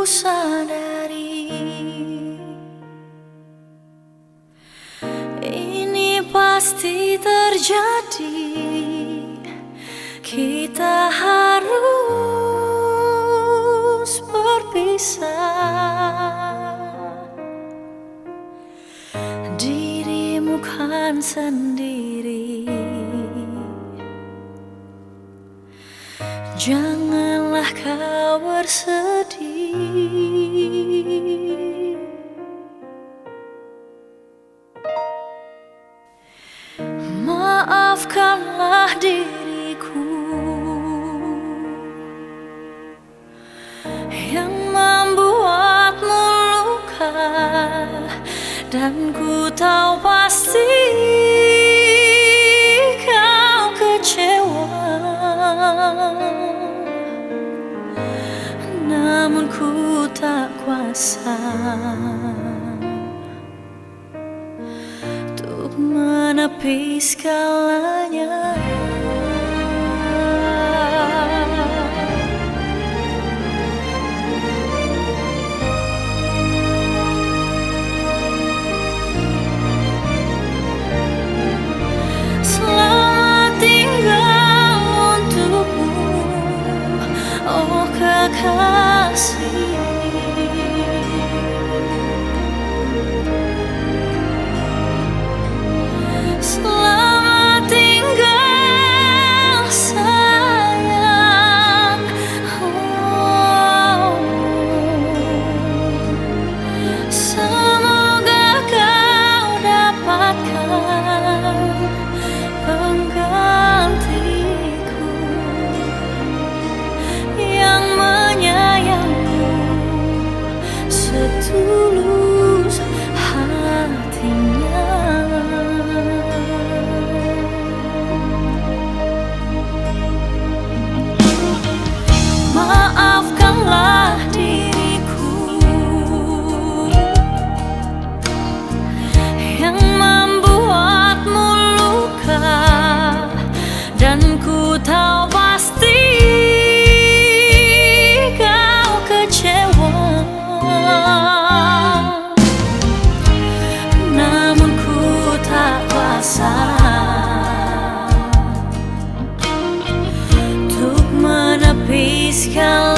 sadari ini pasti terjadi. Kita harus berpisah. Dirimu kan sendiri, janganlah kau bersedih. Maafkanlah diriku yang membuatmu luka, dan ku tahu pasti kau kecewa. Namun ku tak kuasa untuk menepis segalanya. Selamat tinggal untukmu, oh kekasih. Selamat tinggal sayang. Oh, semoga kau dapatkan penggantiku yang menyayangmu setulus hatinya. Maafkanlah diriku yang membuatmu luka, dan ku tahu pasti kau kecewa. Namun ku tak kuasa untuk menepis segala